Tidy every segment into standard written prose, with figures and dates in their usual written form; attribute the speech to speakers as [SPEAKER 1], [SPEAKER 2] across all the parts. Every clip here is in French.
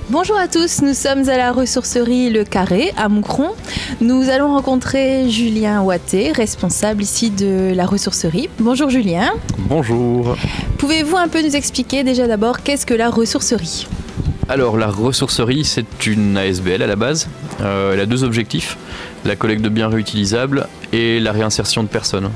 [SPEAKER 1] Bonjour à tous, nous sommes à la ressourcerie Le Carré à Moucron. Nous allons rencontrer Julien Ouatté, responsable ici de la ressourcerie. Bonjour Julien.
[SPEAKER 2] Bonjour.
[SPEAKER 1] Pouvez-vous un peu nous expliquer déjà d'abord qu'est-ce que la ressourcerie ?
[SPEAKER 2] Alors la ressourcerie, c'est une ASBL à la base. Elle a deux objectifs, la collecte de biens réutilisables et la réinsertion de personnes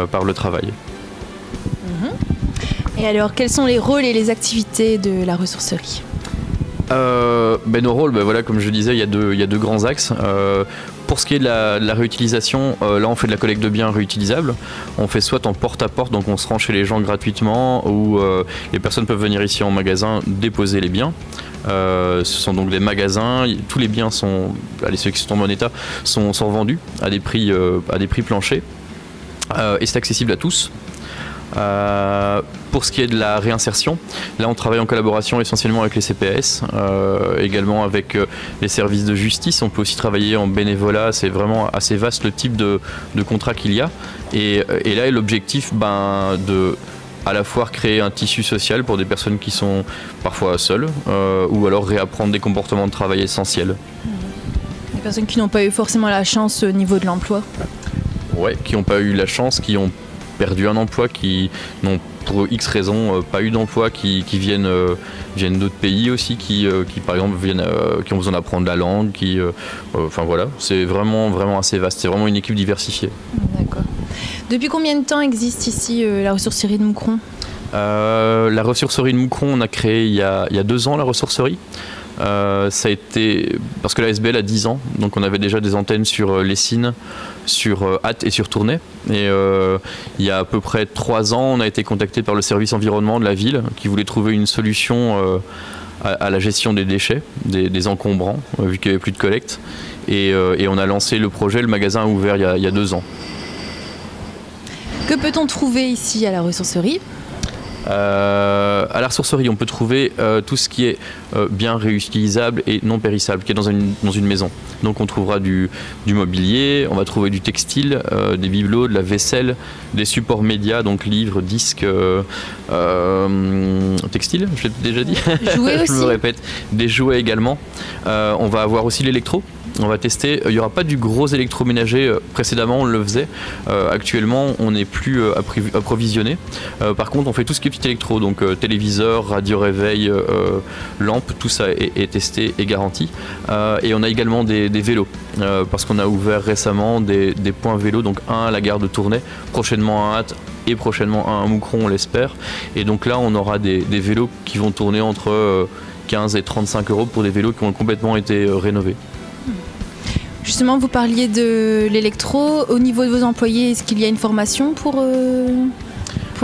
[SPEAKER 2] par le travail.
[SPEAKER 1] Et alors, quels sont les rôles et les activités de la ressourcerie ?
[SPEAKER 2] Nos rôles, voilà, comme je disais, il y a deux grands axes. Pour ce qui est de la réutilisation, là on fait de la collecte de biens réutilisables. On fait soit en porte-à-porte, donc on se rend chez les gens gratuitement, ou les personnes peuvent venir ici en magasin déposer les biens. Ce sont donc des magasins, tous les biens sont, ceux qui sont en bon état, sont vendus à des prix planchers. Et c'est accessible à tous. Pour ce qui est de la réinsertion, là on travaille en collaboration essentiellement avec les CPS, également avec les services de justice. On peut aussi travailler en bénévolat, c'est vraiment assez vaste le type de contrat qu'il y a. Et là l'objectif de à la fois créer un tissu social pour des personnes qui sont parfois seules, ou alors réapprendre des comportements de travail essentiels.
[SPEAKER 1] Des personnes qui n'ont pas eu forcément la chance au niveau de l'emploi.
[SPEAKER 2] Ouais, qui n'ont pas eu la chance, qui ont perdu un emploi, qui n'ont pour X raisons pas eu d'emploi, qui viennent d'autres pays aussi, qui par exemple qui ont besoin d'apprendre la langue, enfin voilà, c'est vraiment assez vaste, c'est vraiment une équipe diversifiée. D'accord.
[SPEAKER 1] Depuis combien de temps existe ici la ressourcerie de Moucron ?
[SPEAKER 2] La ressourcerie de Moucron, on a créé il y a 2 ans la ressourcerie. Ça a été parce que la ASBL a 10 ans, donc on avait déjà des antennes sur Lessines, sur Ath et sur Tournai. Et il y a à peu près 3 ans, on a été contacté par le service environnement de la ville qui voulait trouver une solution à la gestion des déchets, des encombrants, vu qu'il n'y avait plus de collecte. Et on a lancé le projet, le magasin a ouvert il y a 2 ans.
[SPEAKER 1] Que peut-on trouver ici à la ressourcerie ?
[SPEAKER 2] À la ressourcerie, on peut trouver tout ce qui est bien réutilisable et non périssable, qui est dans une maison. Donc on trouvera du mobilier, on va trouver du textile, des bibelots, de la vaisselle, des supports médias, donc livres, disques, textile, je l'ai déjà dit.
[SPEAKER 1] Jouets aussi.
[SPEAKER 2] Je me répète, des jouets également. On va avoir aussi l'électro. On va tester, il n'y aura pas du gros électroménager, précédemment on le faisait, actuellement on n'est plus approvisionné. Par contre on fait tout ce qui est petit électro, donc téléviseur, radio réveil, lampe, tout ça est testé et garanti. Et on a également des vélos, parce qu'on a ouvert récemment des points vélos, donc un à la gare de Tournai, prochainement à Ath et prochainement un à Moucron on l'espère. Et donc là on aura des vélos qui vont tourner entre 15 et 35 € pour des vélos qui ont complètement été rénovés.
[SPEAKER 1] Justement, vous parliez de l'électro. Au niveau de vos employés, est-ce qu'il y a une formation pour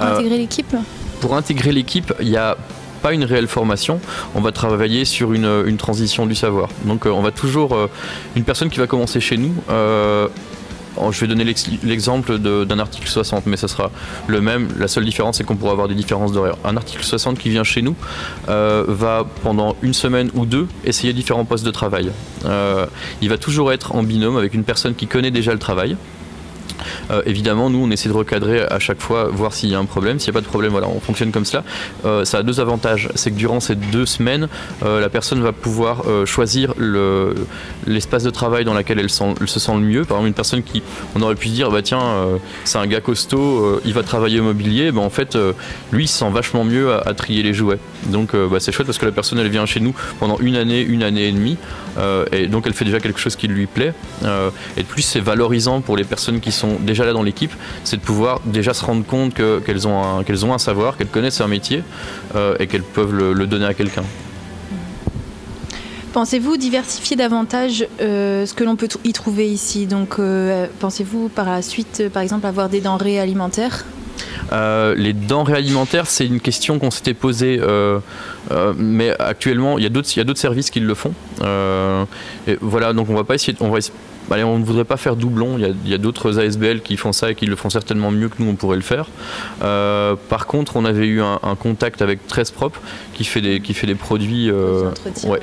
[SPEAKER 1] intégrer l'équipe ?
[SPEAKER 2] Pour intégrer l'équipe, il n'y a pas une réelle formation. On va travailler sur une transition du savoir. Donc on va toujours... une personne qui va commencer chez nous... je vais donner l'exemple d'un article 60, mais ça sera le même. La seule différence, c'est qu'on pourra avoir des différences d'horaire. Un article 60 qui vient chez nous va, pendant une semaine ou 2, essayer différents postes de travail. Il va toujours être en binôme avec une personne qui connaît déjà le travail. Évidemment, nous, on essaie de recadrer à chaque fois, voir s'il y a un problème. S'il n'y a pas de problème, voilà, on fonctionne comme cela. Ça a 2 avantages. C'est que durant ces 2 semaines, la personne va pouvoir choisir l'espace de travail dans lequel elle se sent le mieux. Par exemple, une personne qui, on aurait pu se dire, c'est un gars costaud, il va travailler au mobilier. En fait, lui, il se sent vachement mieux à trier les jouets. Donc, c'est chouette parce que la personne, elle vient chez nous pendant une année et demie. Et donc, elle fait déjà quelque chose qui lui plaît. Et de plus, c'est valorisant pour les personnes qui sont déjà là dans l'équipe, c'est de pouvoir déjà se rendre compte qu'elles ont un savoir, qu'elles connaissent un métier et qu'elles peuvent le donner à quelqu'un.
[SPEAKER 1] Pensez-vous diversifier davantage ce que l'on peut y trouver ici ? Donc, pensez-vous par la suite, par exemple, avoir des denrées alimentaires ?
[SPEAKER 2] Les denrées alimentaires, c'est une question qu'on s'était posée, mais actuellement, il y a d'autres services qui le font. Et voilà, donc on ne voudrait pas faire doublon. Il y a d'autres ASBL qui font ça et qui le font certainement mieux que nous, on pourrait le faire. Par contre, on avait eu un contact avec 13 Propre qui fait des produits,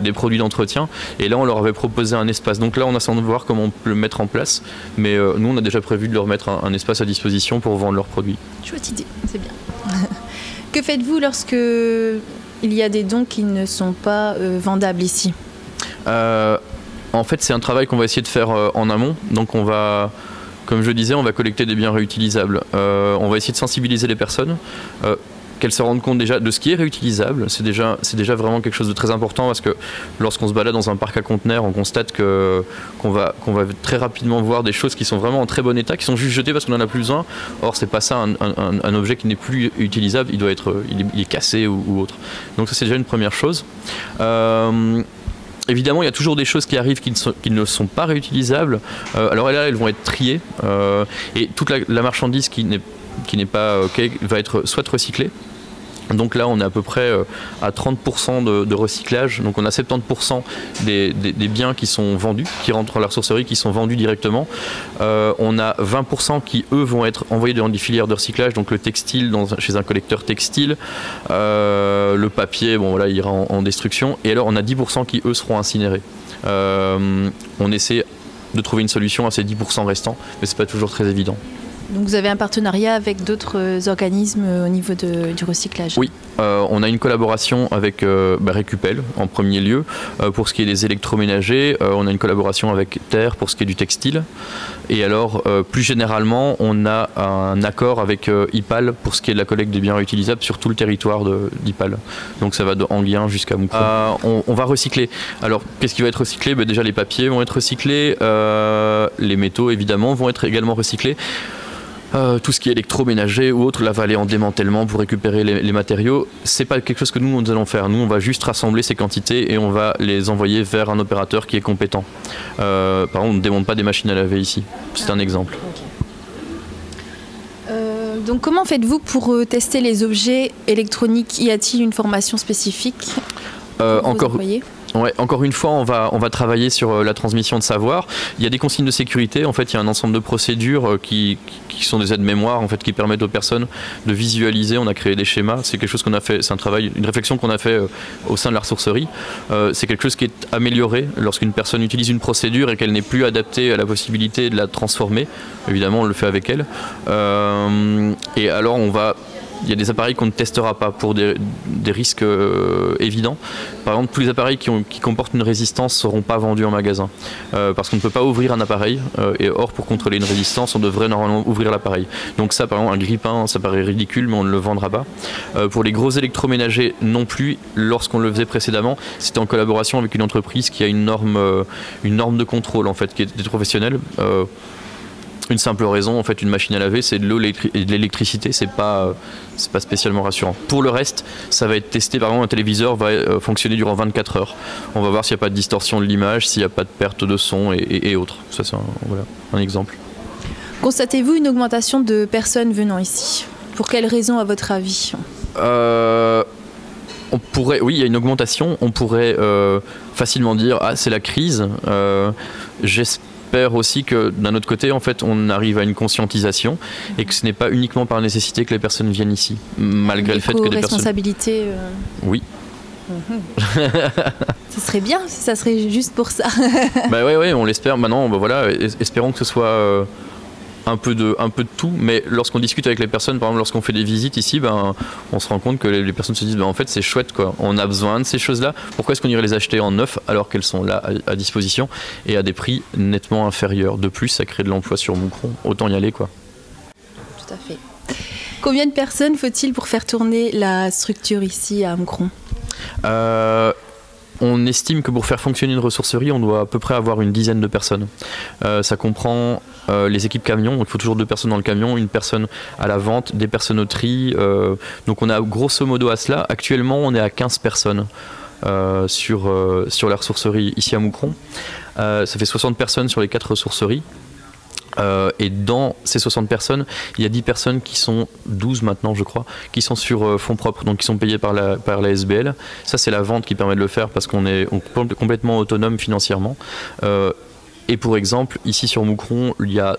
[SPEAKER 2] des produits d'entretien. Et là, on leur avait proposé un espace. Donc là, on attend de voir comment on peut le mettre en place. Mais nous, on a déjà prévu de leur mettre un espace à disposition pour vendre leurs produits.
[SPEAKER 1] Chouette idée, c'est bien. Que faites-vous lorsque il y a des dons qui ne sont pas vendables ici?
[SPEAKER 2] En fait, c'est un travail qu'on va essayer de faire en amont. Donc on va, comme je disais, on va collecter des biens réutilisables. On va essayer de sensibiliser les personnes, qu'elles se rendent compte déjà de ce qui est réutilisable. C'est déjà vraiment quelque chose de très important, parce que lorsqu'on se balade dans un parc à conteneurs, on constate qu'on va très rapidement voir des choses qui sont vraiment en très bon état, qui sont juste jetées parce qu'on n'en a plus besoin. Or, c'est pas ça, un objet qui n'est plus utilisable, il est cassé ou autre. Donc ça, c'est déjà une première chose. Évidemment, il y a toujours des choses qui arrivent qui ne sont pas réutilisables. Alors là, elles vont être triées, et toute la marchandise qui n'est pas OK va être soit recyclée. Donc là, on est à peu près à 30% de recyclage. Donc on a 70% des biens qui sont vendus, qui rentrent dans la ressourcerie, qui sont vendus directement. On a 20% qui, eux, vont être envoyés dans des filières de recyclage. Donc le textile chez un collecteur textile, le papier, bon voilà, il ira en destruction. Et alors on a 10% qui, eux, seront incinérés. On essaie de trouver une solution à ces 10% restants, mais c'est pas toujours très évident.
[SPEAKER 1] Donc vous avez un partenariat avec d'autres organismes au niveau du recyclage? Oui,
[SPEAKER 2] on a une collaboration avec Récupel en premier lieu pour ce qui est des électroménagers. On a une collaboration avec Terre pour ce qui est du textile. Et alors plus généralement, on a un accord avec IPAL pour ce qui est de la collecte des biens réutilisables sur tout le territoire d'IPAL. Donc ça va de Anguien jusqu'à Moucron. On va recycler. Alors qu'est-ce qui va être recyclé? Déjà les papiers vont être recyclés, les métaux évidemment vont être également recyclés. Tout ce qui est électroménager ou autre, là va aller en démantèlement pour récupérer les matériaux. C'est pas quelque chose que nous allons faire. Nous, on va juste rassembler ces quantités et on va les envoyer vers un opérateur qui est compétent. Par exemple, on ne démonte pas des machines à laver ici. C'est un exemple.
[SPEAKER 1] Donc comment faites-vous pour tester les objets électroniques? Y a-t-il une formation spécifique
[SPEAKER 2] Encore une fois, on va travailler sur la transmission de savoir. Il y a des consignes de sécurité. En fait, il y a un ensemble de procédures qui sont des aides-mémoires, en fait, qui permettent aux personnes de visualiser. On a créé des schémas. C'est quelque chose qu'on a fait. C'est un travail, une réflexion qu'on a fait au sein de la ressourcerie. C'est quelque chose qui est amélioré lorsqu'une personne utilise une procédure et qu'elle n'est plus adaptée à la possibilité de la transformer. Évidemment, on le fait avec elle. Et alors, il y a des appareils qu'on ne testera pas pour des risques évidents. Par exemple, tous les appareils qui comportent une résistance ne seront pas vendus en magasin. Parce qu'on ne peut pas ouvrir un appareil. Et or, pour contrôler une résistance, on devrait normalement ouvrir l'appareil. Donc ça, par exemple, un grille-pain, ça paraît ridicule, mais on ne le vendra pas. Pour les gros électroménagers non plus, lorsqu'on le faisait précédemment, c'était en collaboration avec une entreprise qui a une norme de contrôle, en fait, qui est professionnelle. Une simple raison, en fait, une machine à laver, c'est de l'eau et de l'électricité, c'est pas spécialement rassurant. Pour le reste, ça va être testé, par exemple, un téléviseur va fonctionner durant 24 heures. On va voir s'il n'y a pas de distorsion de l'image, s'il n'y a pas de perte de son et autres. Ça, c'est un exemple.
[SPEAKER 1] Constatez-vous une augmentation de personnes venant ici? Pour quelles raisons, à votre avis?
[SPEAKER 2] Oui, il y a une augmentation. On pourrait facilement dire, c'est la crise. J'espère aussi que d'un autre côté, en fait, on arrive à une conscientisation et que ce n'est pas uniquement par nécessité que les personnes viennent ici, malgré le fait que des personnes...
[SPEAKER 1] Responsabilité. Oui. Ça serait bien si ça serait juste pour ça.
[SPEAKER 2] Oui, on l'espère. Maintenant, voilà, espérons que ce soit un peu de tout, mais lorsqu'on discute avec les personnes, par exemple lorsqu'on fait des visites ici, on se rend compte que les personnes se disent en fait c'est chouette quoi, on a besoin de ces choses-là, pourquoi est-ce qu'on irait les acheter en neuf alors qu'elles sont là à disposition et à des prix nettement inférieurs. De plus, ça crée de l'emploi sur Moucron, autant y aller quoi.
[SPEAKER 1] Tout à fait. Combien de personnes faut-il pour faire tourner la structure ici à Moucron?
[SPEAKER 2] On estime que pour faire fonctionner une ressourcerie, on doit à peu près avoir une dizaine de personnes. Ça comprend les équipes camions, donc il faut toujours 2 personnes dans le camion, une personne à la vente, des personnes au tri. Donc on a grosso modo à cela. Actuellement, on est à 15 personnes sur la ressourcerie ici à Moucron. Ça fait 60 personnes sur les 4 ressourceries. Et dans ces 60 personnes, il y a 10 personnes qui sont, 12 maintenant je crois, qui sont sur fonds propres, donc qui sont payées par la SBL. Ça c'est la vente qui permet de le faire parce qu'on est complètement autonome financièrement. Et pour exemple, ici sur Moucron, il y a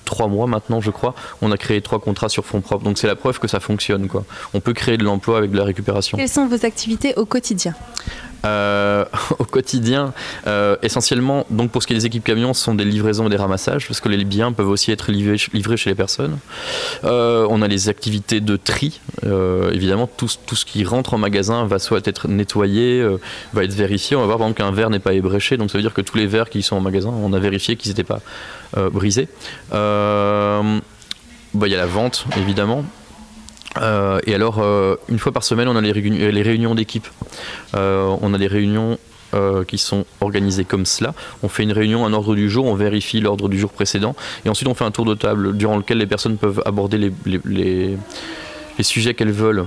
[SPEAKER 2] 3 mois maintenant je crois, on a créé 3 contrats sur fonds propres, donc c'est la preuve que ça fonctionne quoi. On peut créer de l'emploi avec de la récupération.
[SPEAKER 1] Quelles sont vos activités au quotidien?
[SPEAKER 2] Au quotidien, essentiellement, donc pour ce qui est des équipes camions, ce sont des livraisons et des ramassages, parce que les biens peuvent aussi être livrés chez les personnes. On a les activités de tri. Évidemment, tout ce qui rentre en magasin va soit être nettoyé, va être vérifié. On va voir par exemple qu'un verre n'est pas ébréché, donc ça veut dire que tous les verres qui sont en magasin, on a vérifié qu'ils n'étaient pas brisés. Il y a la vente, évidemment. Et alors, une fois par semaine, on a les réunions d'équipe. On a des réunions qui sont organisées comme cela. On fait une réunion, un ordre du jour, on vérifie l'ordre du jour précédent, et ensuite on fait un tour de table durant lequel les personnes peuvent aborder les sujets qu'elles veulent.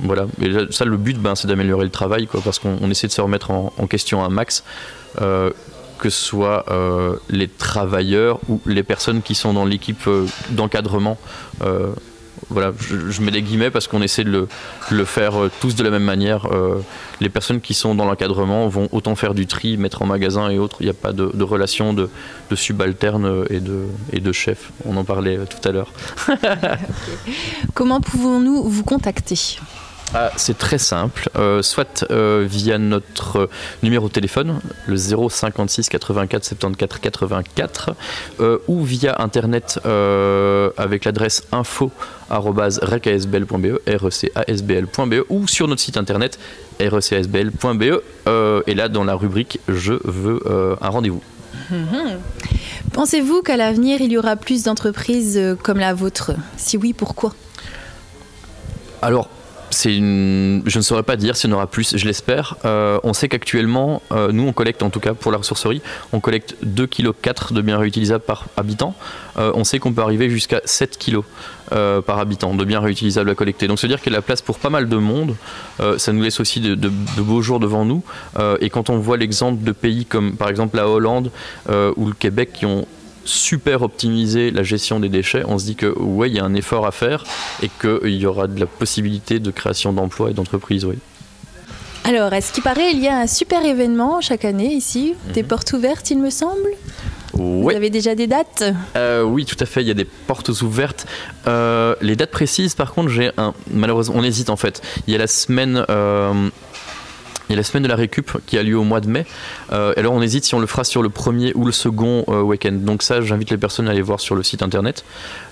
[SPEAKER 2] Voilà. Et ça, le but, c'est d'améliorer le travail, quoi, parce qu'on essaie de se remettre en question un max. Que ce soit les travailleurs ou les personnes qui sont dans l'équipe d'encadrement. Voilà, je mets des guillemets parce qu'on essaie de le faire tous de la même manière. Les personnes qui sont dans l'encadrement vont autant faire du tri, mettre en magasin et autres. Il n'y a pas de relation de subalterne et de chef. On en parlait tout à l'heure.
[SPEAKER 1] Okay. Comment pouvons-nous vous contacter ?
[SPEAKER 2] C'est très simple, soit via notre numéro de téléphone, le 056 84 74 84, ou via internet avec l'adresse info@recasbl.be, recasbl.be, ou sur notre site internet recasbl.be, et là dans la rubrique je veux un rendez-vous.
[SPEAKER 1] Pensez-vous qu'à l'avenir il y aura plus d'entreprises comme la vôtre ? Si oui, pourquoi ?
[SPEAKER 2] Alors, je ne saurais pas dire s'il y en aura plus, je l'espère. On sait qu'actuellement, nous on collecte, en tout cas pour la ressourcerie, on collecte 2,4 kg de biens réutilisables par habitant. On sait qu'on peut arriver jusqu'à 7 kg par habitant de biens réutilisables à collecter. Donc ça veut dire qu'il y a la place pour pas mal de monde. Ça nous laisse aussi de beaux jours devant nous. Et quand on voit l'exemple de pays comme par exemple la Hollande ou le Québec qui ont super optimiser la gestion des déchets, on se dit que ouais, il y a un effort à faire et qu'il y aura de la possibilité de création d'emplois et d'entreprises. Oui.
[SPEAKER 1] Alors, à ce qui paraît, il y a un super événement chaque année ici, des portes ouvertes, il me semble. Ouais. Vous avez déjà des dates ?
[SPEAKER 2] Oui, tout à fait, il y a des portes ouvertes. Les dates précises, par contre, malheureusement, on hésite en fait. Il y a la semaine... Il y a la semaine de la récup qui a lieu au mois de mai. Alors on hésite si on le fera sur le premier ou le second week-end. Donc ça, j'invite les personnes à aller voir sur le site internet.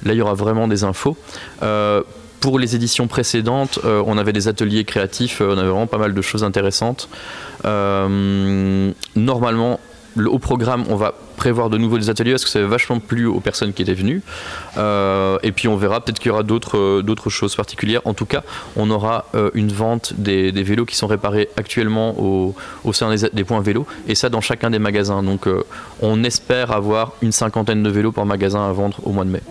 [SPEAKER 2] Là, il y aura vraiment des infos. Pour les éditions précédentes, on avait des ateliers créatifs, on avait vraiment pas mal de choses intéressantes. Normalement, au programme, on va prévoir de nouveau des ateliers parce que ça avait vachement plu aux personnes qui étaient venues. Et puis on verra, peut-être qu'il y aura d'autres choses particulières. En tout cas, on aura une vente des vélos qui sont réparés actuellement au sein des points vélos, et ça dans chacun des magasins. Donc on espère avoir une 50aine de vélos par magasin à vendre au mois de mai.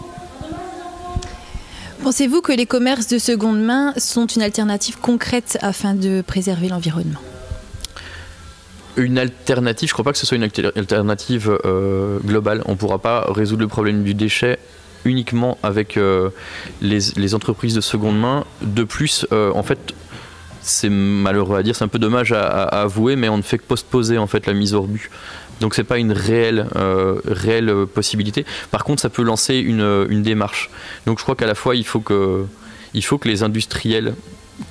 [SPEAKER 1] Pensez-vous que les commerces de seconde main sont une alternative concrète afin de préserver l'environnement ?
[SPEAKER 2] Une alternative, je ne crois pas que ce soit une alternative globale. On ne pourra pas résoudre le problème du déchet uniquement avec les entreprises de seconde main. De plus, en fait, c'est malheureux à dire, c'est un peu dommage à avouer, mais on ne fait que postposer en fait la mise hors but. Donc c'est pas une réelle possibilité. Par contre, ça peut lancer une démarche. Donc je crois qu'à la fois, il faut que les industriels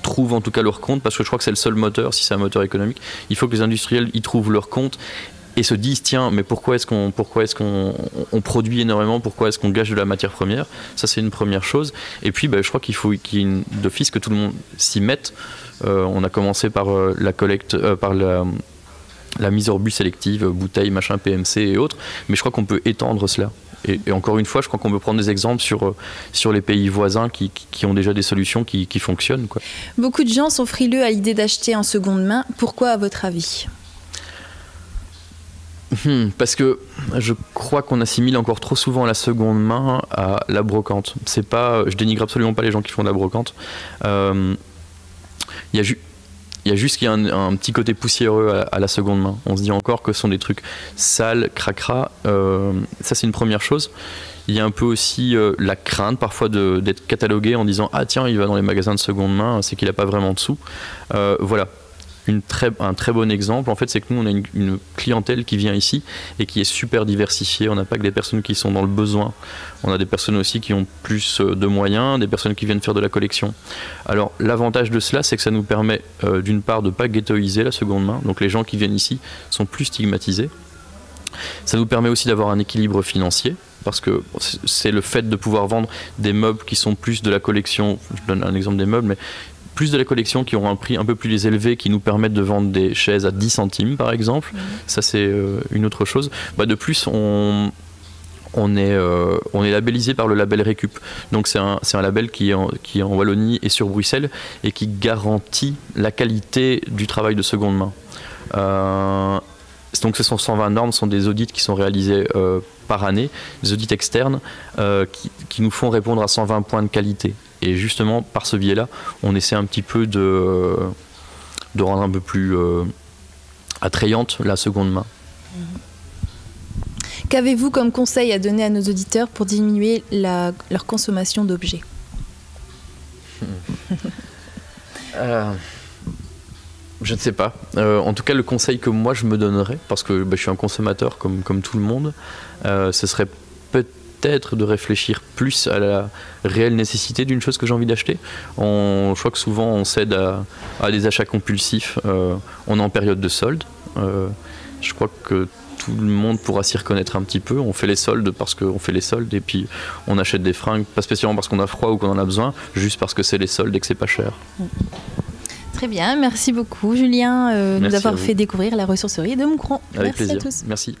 [SPEAKER 2] trouvent en tout cas leur compte, parce que je crois que c'est le seul moteur, si c'est un moteur économique, il faut que les industriels y trouvent leur compte et se disent tiens, mais pourquoi est-ce qu'on produit énormément, pourquoi est-ce qu'on gâche de la matière première. Ça c'est une première chose. Et puis je crois qu'il faut qu'il y ait d'office que tout le monde s'y mette. On a commencé par la collecte, par la mise hors but sélective, bouteilles, machin, PMC et autres, mais je crois qu'on peut étendre cela. Et encore une fois, je crois qu'on peut prendre des exemples sur les pays voisins qui ont déjà des solutions qui fonctionnent, quoi.
[SPEAKER 1] Beaucoup de gens sont frileux à l'idée d'acheter en seconde main. Pourquoi, à votre avis ?
[SPEAKER 2] Parce que je crois qu'on assimile encore trop souvent la seconde main à la brocante. C'est pas, je dénigre absolument pas les gens qui font de la brocante. Il y a juste qu'il y a un petit côté poussiéreux à la seconde main. On se dit encore que ce sont des trucs sales, cracra. Ça, c'est une première chose. Il y a un peu aussi la crainte parfois d'être catalogué en disant « Ah tiens, il va dans les magasins de seconde main, c'est qu'il n'a pas vraiment de sous. » Voilà. un très bon exemple, en fait, c'est que nous, on a une clientèle qui vient ici et qui est super diversifiée. On n'a pas que des personnes qui sont dans le besoin. On a des personnes aussi qui ont plus de moyens, des personnes qui viennent faire de la collection. Alors, l'avantage de cela, c'est que ça nous permet, d'une part, de ne pas ghettoiser la seconde main. Donc, les gens qui viennent ici sont plus stigmatisés. Ça nous permet aussi d'avoir un équilibre financier, parce que c'est le fait de pouvoir vendre des meubles qui sont plus de la collection. Je donne un exemple des meubles, mais plus de la collection qui auront un prix un peu plus élevé, qui nous permettent de vendre des chaises à 10 centimes par exemple. Ça c'est une autre chose. De plus, on est labellisé par le label Récup. Donc c'est un label qui est en Wallonie et sur Bruxelles et qui garantit la qualité du travail de seconde main. Donc ce sont 120 normes, ce sont des audits qui sont réalisés par année, des audits externes qui nous font répondre à 120 points de qualité. Et justement, par ce biais-là, on essaie un petit peu de rendre un peu plus attrayante la seconde main.
[SPEAKER 1] Qu'avez-vous comme conseil à donner à nos auditeurs pour diminuer leur consommation d'objets?
[SPEAKER 2] Je ne sais pas. En tout cas, le conseil que moi je me donnerais, parce que je suis un consommateur comme tout le monde, ce serait peut-être de réfléchir plus à la réelle nécessité d'une chose que j'ai envie d'acheter. Je crois que souvent on cède à des achats compulsifs. On est en période de solde. Je crois que tout le monde pourra s'y reconnaître un petit peu. On fait les soldes parce qu'on fait les soldes et puis on achète des fringues, pas spécialement parce qu'on a froid ou qu'on en a besoin, juste parce que c'est les soldes et que c'est pas cher.
[SPEAKER 1] Très bien, merci beaucoup Julien de nous avoir fait découvrir la ressourcerie de Moucron.
[SPEAKER 2] Avec plaisir.
[SPEAKER 1] À tous.
[SPEAKER 2] Merci.